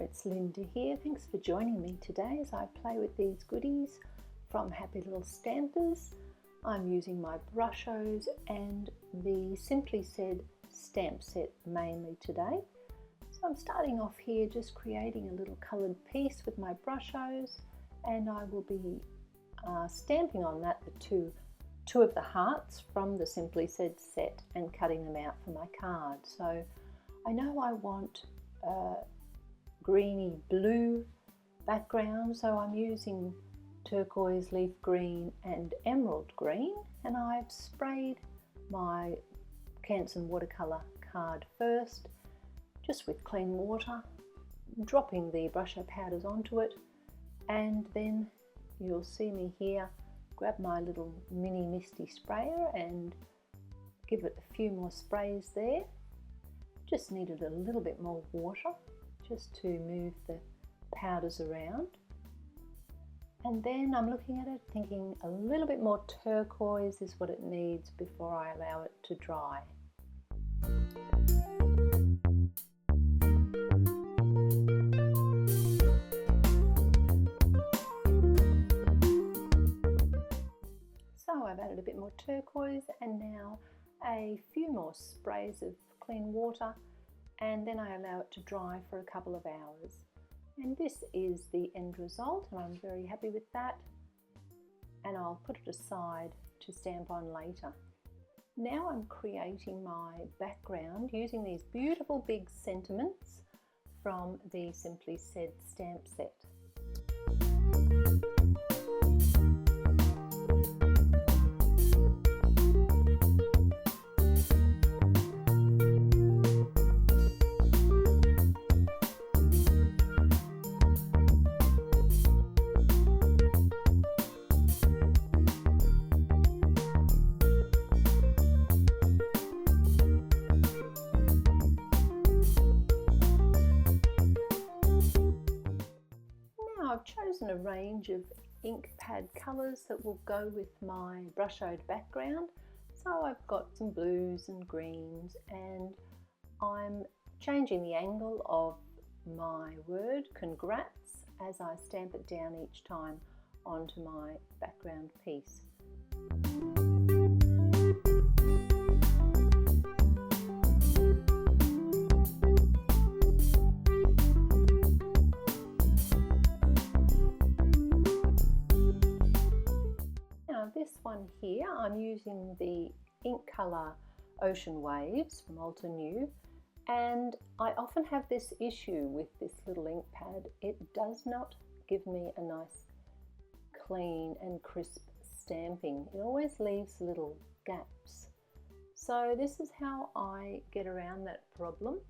it's Linda here. Thanks for joining me today as I play with these goodies from Happy Little Stampers. I'm using my Brushos and the Simply Said stamp set mainly today. So I'm starting off here just creating a little coloured piece with my Brushos, and I will be stamping on that the two of the hearts from the Simply Said set and cutting them out for my card. So I know I want greeny blue background, so I'm using turquoise, leaf green and emerald green, and I've sprayed my Canson watercolour card first just with clean water, dropping the Brusho powders onto it, and then you'll see me here grab my little mini misty sprayer and give it a few more sprays there. Just needed a little bit more water just to move the powders around. And then I'm looking at it thinking a little bit more turquoise is what it needs before I allow it to dry. So I've added a bit more turquoise and now a few more sprays of clean water, and then I allow it to dry for a couple of hours. And this is the end result, and I'm very happy with that, and I'll put it aside to stamp on later. Now I'm creating my background using these beautiful big sentiments from the Simply Said stamp set. I've chosen a range of ink pad colours that will go with my brushed background. So I've got some blues and greens, and I'm changing the angle of my word congrats as I stamp it down each time onto my background piece. This one here, I'm using the ink colour Ocean Waves from Alta New, and I often have this issue with this little ink pad. It does not give me a nice clean and crisp stamping. It always leaves little gaps. So this is how I get around that problem.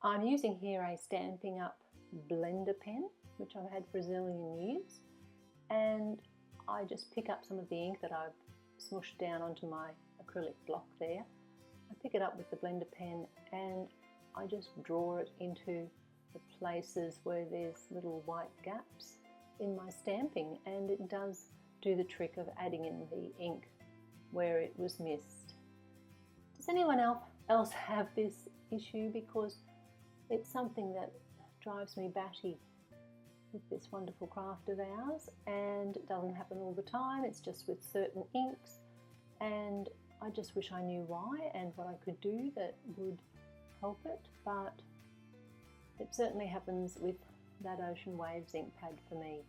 I'm using here a Stampin' Up blender pen, which I've had for a zillion years, and I just pick up some of the ink that I've smushed down onto my acrylic block there. I pick it up with the blender pen and I just draw it into the places where there's little white gaps in my stamping, and it does do the trick of adding in the ink where it was missed. Does anyone else have this issue? Because it's something that drives me batty with this wonderful craft of ours, and it doesn't happen all the time. It's just with certain inks, and I just wish I knew why and what I could do that would help it, but it certainly happens with that Ocean Waves ink pad for me.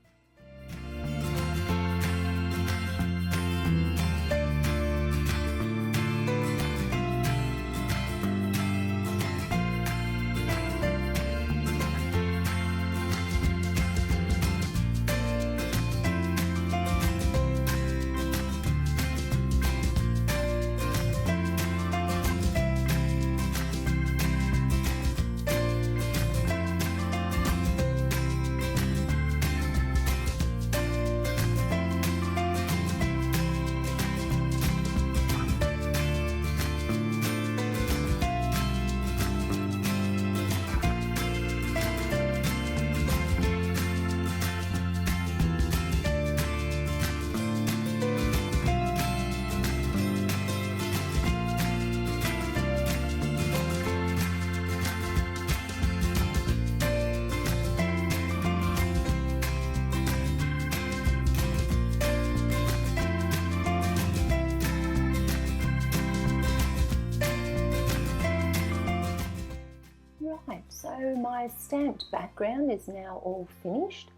Right, so my stamped background is now all finished,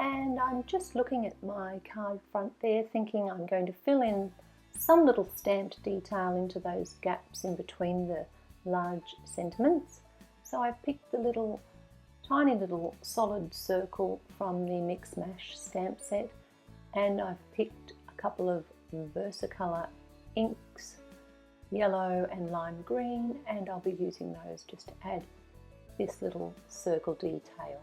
and I'm just looking at my card front there thinking I'm going to fill in some little stamped detail into those gaps in between the large sentiments. So I've picked the tiny little solid circle from the Mix Mash stamp set, and I've picked a couple of Versacolour inks, yellow and lime green, and I'll be using those just to add this little circle detail.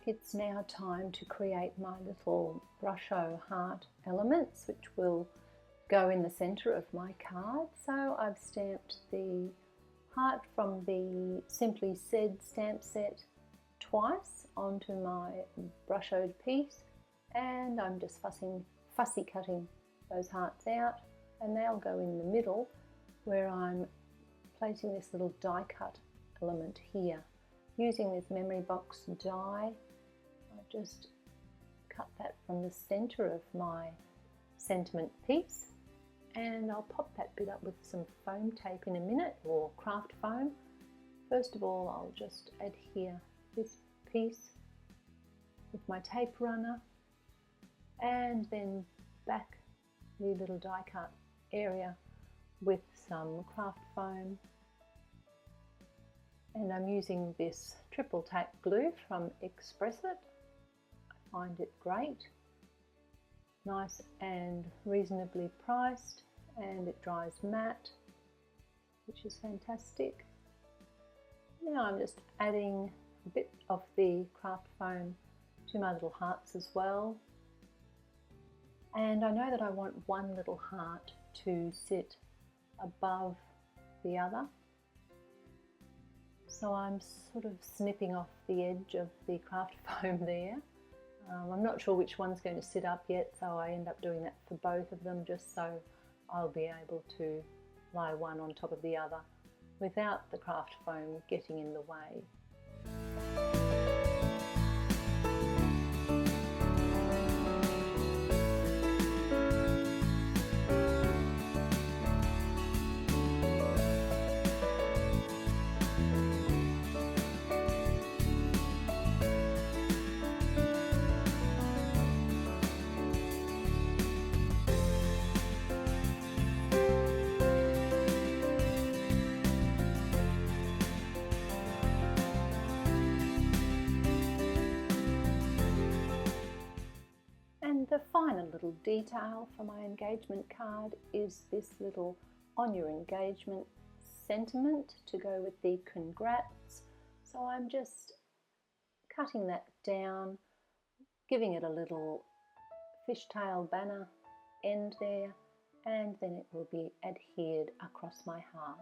It's now time to create my little brusho heart elements, which will go in the center of my card. So I've stamped the heart from the Simply Said stamp set twice onto my brushoed piece, and I'm just fussy cutting those hearts out, and they'll go in the middle where I'm placing this little die cut element here. Using this memory box die, I just cut that from the center of my sentiment piece, and I'll pop that bit up with some foam tape in a minute, or craft foam. First of all, I'll just adhere this piece with my tape runner, and then back the little die cut area with some craft foam. And I'm using this triple tack glue from Express It. I find it great, nice and reasonably priced, and it dries matte, which is fantastic. Now I'm just adding a bit of the craft foam to my little hearts as well. And I know that I want one little heart to sit above the other. So I'm sort of snipping off the edge of the craft foam there. I'm not sure which one's going to sit up yet, so I end up doing that for both of them, just so I'll be able to lie one on top of the other without the craft foam getting in the way. And the final little detail for my engagement card is this little "on your engagement" sentiment to go with the congrats. So I'm just cutting that down, giving it a little fishtail banner end there, and then it will be adhered across my heart.